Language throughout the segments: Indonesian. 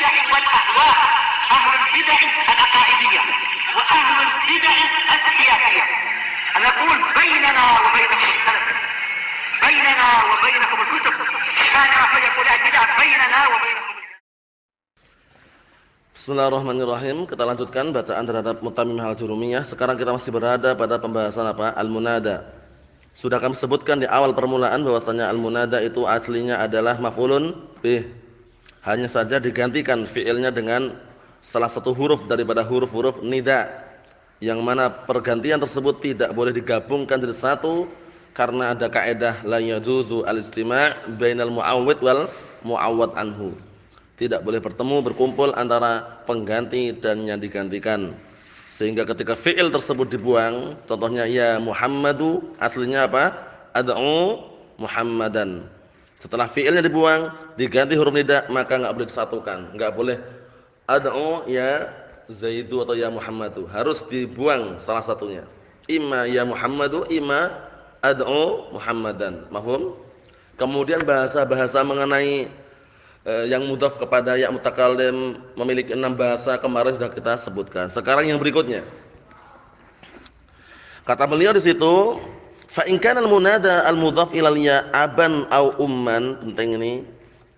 البدع والأهواء، أهل البدع العقائدية وأهل البدع السياسية. نقول بيننا وبينكم السلف، بيننا وبينكم الكتب، كان فيقول البدع بيننا وبينكم. Bismillahirrahmanirrahim. Kita lanjutkan bacaan terhadap Mutammimah al-Jurumiyah. Sekarang kita masih berada pada pembahasan apa? Al-munada. Sudah kami sebutkan di awal permulaan bahwasanya al-munada itu aslinya adalah maf'ulun bih. Hanya saja digantikan fi'ilnya dengan salah satu huruf daripada huruf-huruf nida, yang mana pergantian tersebut tidak boleh digabungkan jadi satu karena ada kaidah la yajuzu al-istima' bainal mu'awwid wal mu'awwad anhu. Tidak boleh bertemu berkumpul antara pengganti dan yang digantikan. Sehingga ketika fi'il tersebut dibuang, contohnya ya Muhammadu, aslinya apa? Ad'u Muhammadan. Setelah fi'ilnya dibuang, diganti huruf nida, maka enggak boleh disatukan. Enggak boleh ad'u ya Zaidu atau ya Muhammadu. Harus dibuang salah satunya. Imma ya Muhammadu, imma ad'u Muhammadan. Mahfum? Kemudian bahasa-bahasa mengenai yang mudhaf kepada ya mutakallim memiliki 6 bahasa, kemarin sudah kita sebutkan. Sekarang yang berikutnya. Kata beliau di situ, fa in kana al-munada al-mudhaf ila ya aban au umman, penting ini.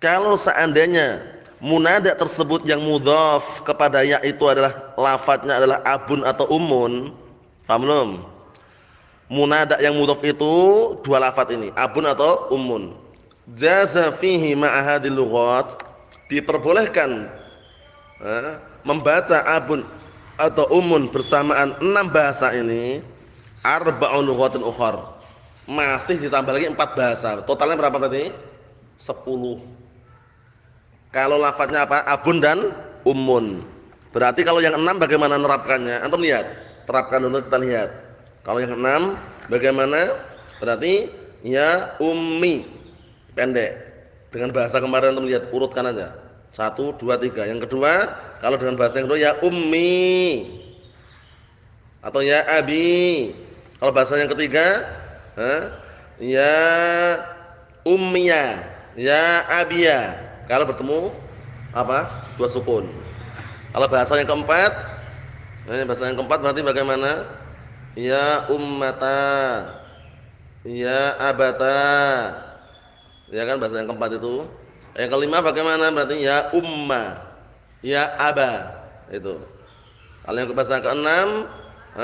Kalau seandainya munada tersebut yang mudhaf kepada ya itu adalah lafadznya adalah abun atau ummun, paham belum? Munada yang mudhaf itu dua lafadz ini, abun atau ummun. Jaza fihi ma'a hadhil lughat, diperbolehkan membaca abun atau ummun bersamaan 6 bahasa ini, arba'un lughatin ukhar. Masih ditambah lagi 4 bahasa. Totalnya berapa berarti? 10. Kalau lafadznya apa? Abun dan ummun. Berarti kalau yang 6 bagaimana nerapkannya? Antum lihat. Terapkan dulu, kita lihat. Kalau yang 6 bagaimana? Berarti ya ummi, pendek. Dengan bahasa kemarin antum lihat, urutkan aja. 1 2 3. Yang kedua, kalau dengan bahasa yang kedua ya ummi atau ya abi. Kalau bahasa yang ketiga, ya ummiyah, ya abiyah. Kalau bertemu apa? 2 sukun. Kalau bahasa yang keempat, bahasa yang keempat berarti bagaimana? Ya ummata, ya abata. Ya kan bahasa yang keempat itu. Yang kelima bagaimana? Berarti ya umma, ya aba. Itu. Kalau yang bahasa keenam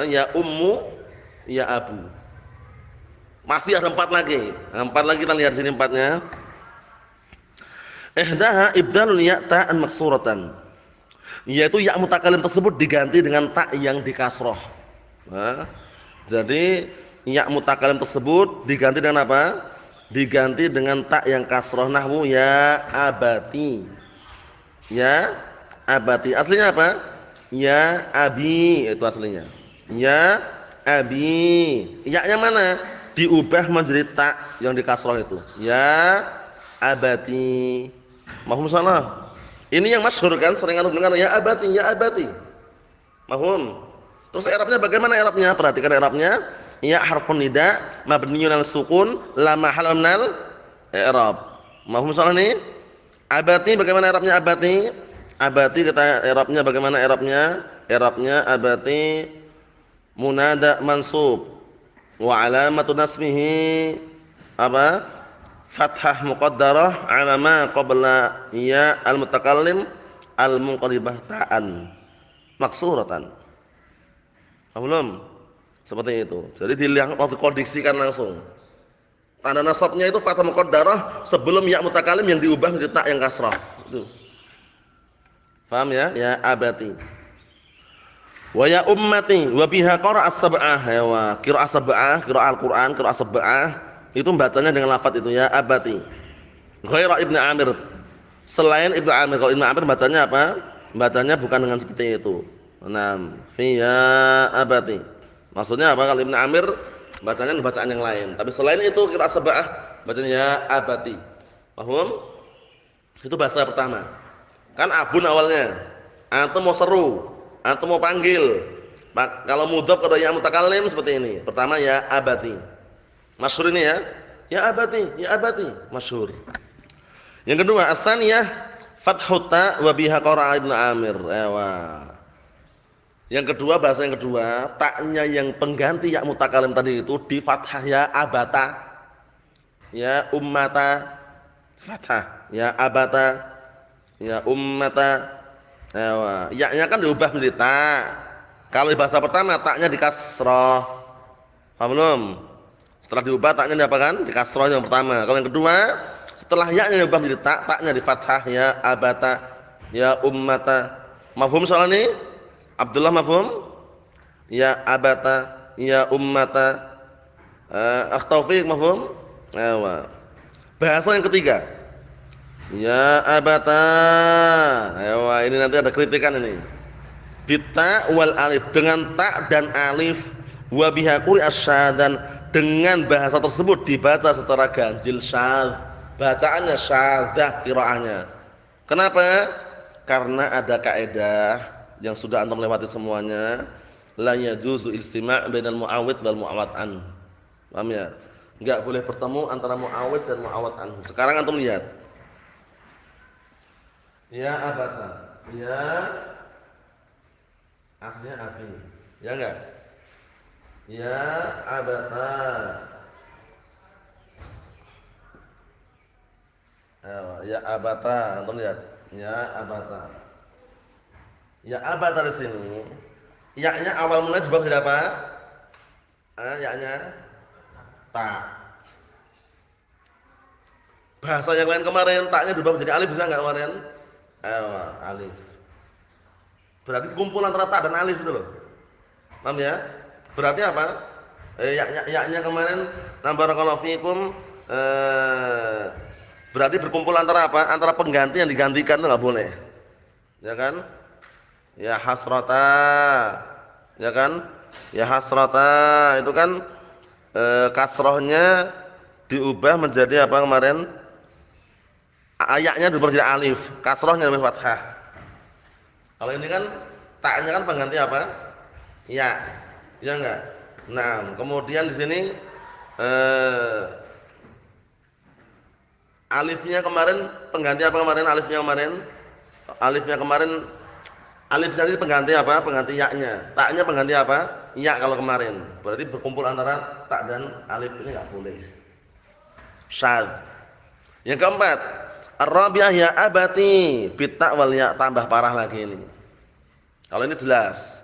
ya ummu, ya abu. Masih ada 4 lagi. 4 lagi kita lihat sini 4-nya. Ihdaha ibdalul ya ta'an maksuratan. Yaitu ya mutakallim tersebut diganti dengan ta yang dikasroh. Jadi ya mutakallim tersebut diganti dengan apa? Diganti dengan ta yang kasroh, nahwu ya abati. Ya abati. Aslinya apa? Ya abi, itu aslinya. Ya abi. Ya-nya mana? Diubah menjadi ta yang dikasroh itu. Ya abati. Mahfum salah. Ini yang masyhur kan, sering antum dengar ya abati, ya abati. Mahfum. Terus i'rabnya bagaimana i'rabnya? Perhatikan i'rabnya. Ya harfun nida mabniun 'alal sukun la mahalla minal i'rab. Mahfum salah nih? Abati bagaimana i'rabnya abati? Abati kita i'rabnya bagaimana i'rabnya? I'rabnya abati munada mansub wa 'alamatu nasbihi apa? Fathah muqaddarah 'ala ma qabla ya al-mutakallim al-munqalibah ta'an maksuratan. Belum? Seperti itu. Jadi dilihat waktu kondisikan langsung. Tanda nasabnya itu fathah muqaddarah sebelum ya mutakallim yang diubah menjadi ta yang kasrah. Itu. Paham ya? Ya abati. Wa ya ummati wa biha qara'a as-sab'ah. Ya qira'ah sab'ah, qira'ah Al-Qur'an, qira'ah sab'ah itu bacanya dengan lafaz itu ya abati. Ghaira Ibnu Amir. Selain Ibnu Amir, kalau Ibnu Amir bacanya apa? Bacanya bukan dengan seperti itu. Naam, fi ya abati. Maksudnya apa? Kalau Ibnu Amir bacanya bacaan yang lain. Tapi selain itu qira'ah sab'ah bacanya ya abati. Paham? Itu bahasa pertama. Kan abun awalnya. Antum mau seru, antum mau panggil. Kalau mudhaf kalau ya mutakallim seperti ini. Pertama ya abati. Masyhur ini ya. Ya abati, ya abati, masyhur. Yang kedua, as-tsaniyah Fathut ta wa biha qara'a Ibnu Amir. Yang kedua, bahasa yang kedua, taknya yang pengganti ya mutakalim tadi itu di fathah ya abata, ya ummata, fathah, ya abata, ya ummata. Ya-nya kan diubah menjadi ta. Kalau di bahasa pertama taknya di kasrah. Paham belum? Setelah diubah taknya diapakan? Di kasrah yang pertama. Kalau yang kedua, setelah ya-nya diubah menjadi ta, taknya di fathah ya abata, ya ummata. Mafhum soal ini? Abdullah mafhum? Ya abata, ya ummata. Akh Taufik mafhum? Bahasa yang ketiga. Ya abata. Ini nanti ada kritikan ini. Bita wal alif, dengan ta dan alif, wa biha quri'a dan dengan bahasa tersebut dibaca secara ganjil syadz. Bacaannya syadzah qiraahnya. Kenapa? Karena ada kaidah yang sudah antum lewati semuanya, la yajuzu istima' bainal mu'awwid wal mu'awwad an. Paham ya? Enggak boleh bertemu antara mu'awwid dan mu'awwad anhu. Sekarang antum lihat. Ya abata. Ya aslinya abi. Ya enggak? Ya abata. Ya abata, antum lihat. Ya abata. Ya abata di sini. Ya-nya awal mulai diubah menjadi apa? Ya-nya ta. Bahasa yang lain kemarin taknya diubah menjadi alif, bisa enggak kemarin? Alif. Berarti kumpulan antara ta dan alif itu loh. Paham ya? Berarti apa? Ya-nya kemarin barakallahu fikum berarti berkumpul antara apa? Antara pengganti yang digantikan itu enggak boleh. Ya kan? Ya hasrata. Ya kan? Ya hasrata itu kan kasrohnya diubah menjadi apa kemarin? Ayatnya diubah menjadi alif, kasrohnya menjadi fathah. Kalau ini kan taknya kan pengganti apa? Ya. Ya enggak? Nah, kemudian di sini alifnya kemarin pengganti apa kemarin? Alifnya kemarin alifnya ini pengganti apa? Pengganti ya-nya. Taknya pengganti apa? Ya kalau kemarin. Berarti berkumpul antara tak dan alif ini enggak boleh. Syadz. Yang keempat, ar-rabi'ah ya abati, bita wal ya, tambah parah lagi ini. Kalau ini jelas.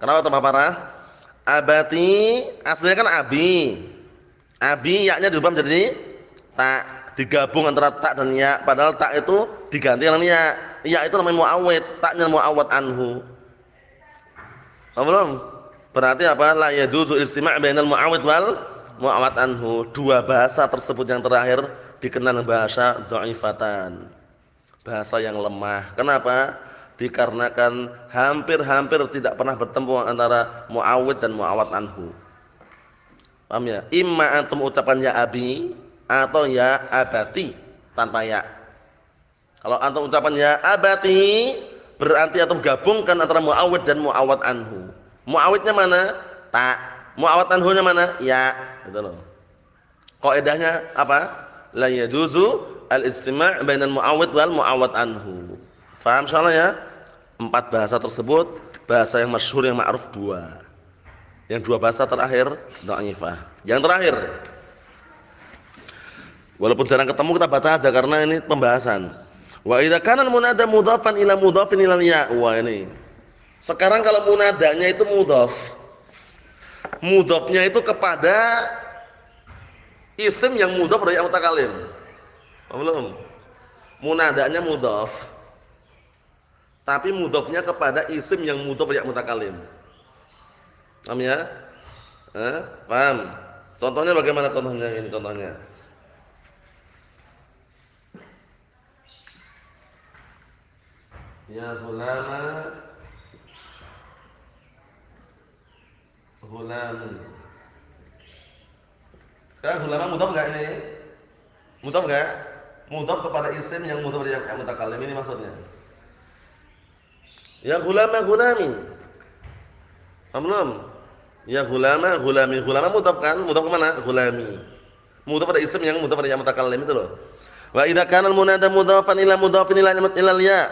Kenapa tambah parah? Abati aslinya kan abi. Abi ya-nya diubah menjadi ta, digabung antara ta dan ya, padahal ta itu diganti dengan ya. Ya itu namanya mu'awwid, taknya mu'awwad anhu. Paham belum? Berarti apa? La yajuzu istima' bainal mu'awwid wal mu'awwad anhu. Dua bahasa tersebut yang terakhir dikenal bahasa dhaifatan. Bahasa yang lemah. Kenapa? Dikarenakan hampir-hampir tidak pernah bertemu antara mu'awwid dan mu'awwad anhu. Paham ya? Imma antum ucapan ya abi atau ya abati tanpa ya. Kalau antum ucapan ya abati berarti antum gabungkan antara mu'awwid dan mu'awwad anhu. Mu'awwidnya mana? Ta. Mu'awwad anhunya mana? Ya. Gitu loh. Kaidahnya apa? La yajuzu al-istima' bainal mu'awwid wal mu'awwad anhu. Faham insyaallah ya? 4 bahasa tersebut, bahasa yang masyhur yang ma'ruf 2. Yang 2 bahasa terakhir dhaifah. Yang terakhir, walaupun jarang ketemu kita baca aja karena ini pembahasan. Wa idza kana al-munada mudhafan ila mudhafin ila ya. Wah ini. Sekarang kalau munadanya itu mudhaf. Mudhafnya itu kepada isim yang mudhaf dari mutakalim. Paham belum? Munadanya mudhaf. Tapi mudhafnya kepada isim yang mudhaf dari mutakalim. Paham ya? Paham? Contohnya bagaimana contohnya ini contohnya? Ya gulama gulamun. Sekarang gulama mudhaf enggak ini? Mudhaf enggak? Mudhaf kepada isim yang mudhaf dari yang mutakallim ini maksudnya. Ya gulama gulami. Paham? Ya gulama gulami. Gulama mudhaf kan? Mudhaf ke mana? Gulami. Mudhaf pada isim yang mudhaf dari yang mutakallim itu loh. Wa idza kana al-munada mudhafan ila mudhafin ila ya.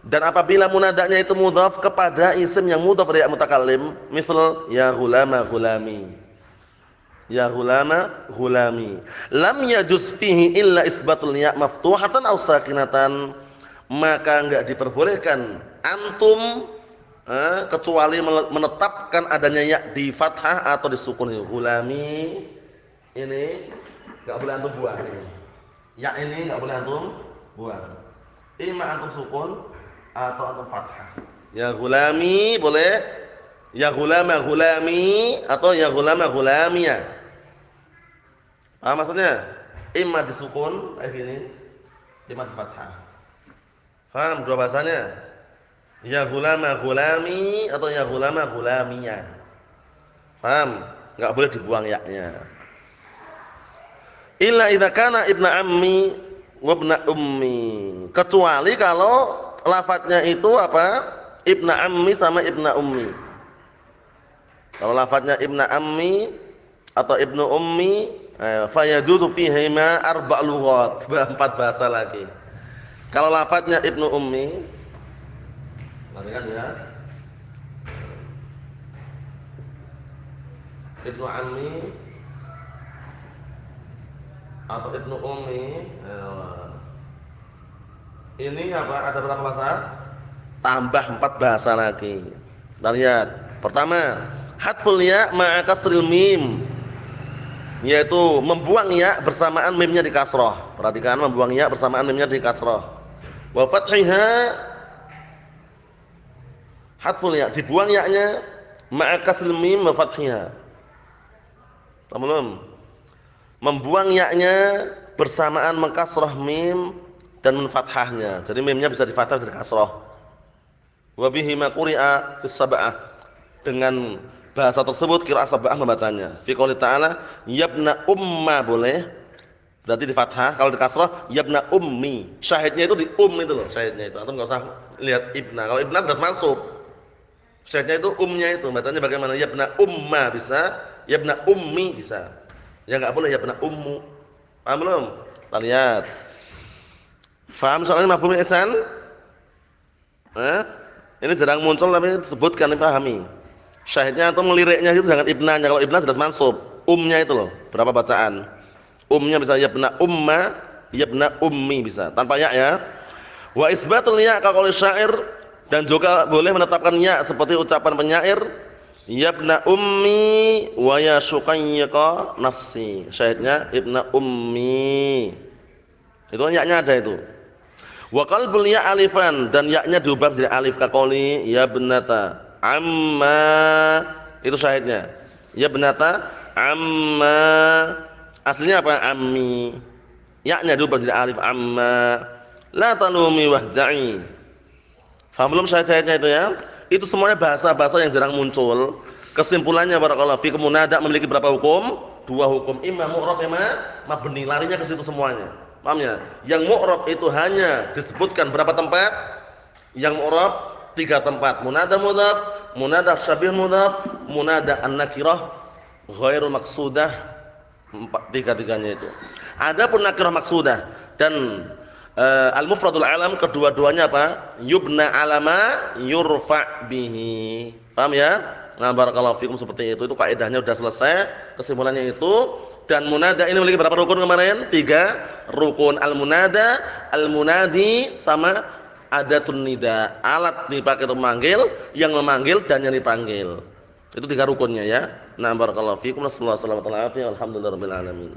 Dan apabila munadanya itu mudhaf kepada isim yang mudhaf dari mutakallim, misal ya ghulama ghulami. Ya ghulama ghulami. Lam yajuz fihi illa isbatul ya maftuhatan aw sakinatan. Maka enggak diperbolehkan antum kecuali menetapkan adanya ya di fathah atau di sukun. Ghulami ini enggak boleh antum buang ini. Ya ini enggak boleh antum buang. Ima antum sukun atau antum fathah. Ya ghulami boleh, ya ghulama ghulami atau ya ghulama ghulamiyah. Maksudnya imma disukun kayak gini, imma di fathah. Paham dua bahasanya? Ya ghulama ghulami atau ya ghulama ghulamiyah. Paham? Enggak boleh dibuang ya-nya. Illa idza kana ibna ammi wa ibna ummi. Kecuali kalau lafadznya itu apa? Ibna ammi sama ibna ummi. Kalau lafadznya ibna ammi atau ibnu ummi, fa yajuzu fihi ma arba' lughat, 4 bahasa lagi. Kalau lafadznya ibnu ummi, perhatikan ya. Ibnu ammi atau ibnu ummi, ini apa? Ada berapa bahasa? Tambah 4 bahasa lagi. Kita lihat. Pertama, hadful ya ma'a kasril mim. Yaitu membuang ya bersamaan mimnya di kasrah. Perhatikan, membuang ya bersamaan mimnya di kasrah. Wa fathiha, hadful ya, dibuang ya-nya ma'a kasril mim wa fathiha. Belum. Membuang ya-nya bersamaan mengkasrah mim dan menfathahnya. Jadi mimnya bisa di fathah bisa di kasrah. Wa bihi ma quri'a fis sab'ah. Dengan bahasa tersebut qiraat sab'ah membacanya. Fi qouli ta'ala yabna umma boleh. Berarti di fathah, kalau di kasrah yabna ummi. Syahidnya itu di itu loh, syahidnya itu. Antum enggak usah lihat ibna. Kalau ibna sudah masuk. Syahidnya itu umnya itu. Bacanya bagaimana? Yabna umma bisa, yabna ummi bisa. Ya enggak boleh yabna ummu. Paham belum? Kita lihat. Faham soalnya mafhumul ihsan? Ini jarang muncul tapi disebutkan dipahami. Syahidnya atau meliriknya itu jangan ibnanya. Kalau ibna sudah mansub, umnya itu loh. Berapa bacaan? Umnya bisa yabna umma, yabna ummi bisa. Tanpa ya. Wa isbatul ya ka qauli syair, dan juga boleh menetapkan ya seperti ucapan penyair, yabna ummi wa ya syuqayqa nafsi. Syahidnya ibna ummi. Itu ya-nya ada itu. Wa qalbul ya alifan, dan ya-nya diubah jadi alif ka qauli ya benata amma. Itu syahidnya. Ya benata amma. Aslinya apa? Ammi. Ya-nya diubah jadi alif amma. La talumi wahja'i. Faham belum syahid-syahidnya itu ya? Itu semuanya bahasa-bahasa yang jarang muncul. Kesimpulannya barakallahu fikum, munada memiliki berapa hukum? 2 hukum. Imma mu'rab, imma mabni. Larinya ke situ semuanya. Paham ya? Yang mu'rab itu hanya disebutkan berapa tempat? Yang mu'rab 3 tempat. Munada mudhaf, munada syabih mudhaf, munada an-nakirah ghairu maqsudah. 3-tiganya itu. Adapun nakirah maqsudah dan al-mufradul alam, kedua-duanya apa? Yubna alama yurfa bihi. Paham ya? Nah, barakallahu fikum, seperti itu. Itu kaidahnya sudah selesai. Kesimpulannya itu. Dan munada ini memiliki berapa rukun kemarin? 3 rukun. Al-munada, al-munadi, sama adatun nida. Alat dipakai untuk memanggil, yang memanggil dan yang dipanggil. Itu 3 rukunnya ya. Nah, barakallahu fikum. Wassallallahu alaihi wasallam. Alhamdulillahirabbil alamin.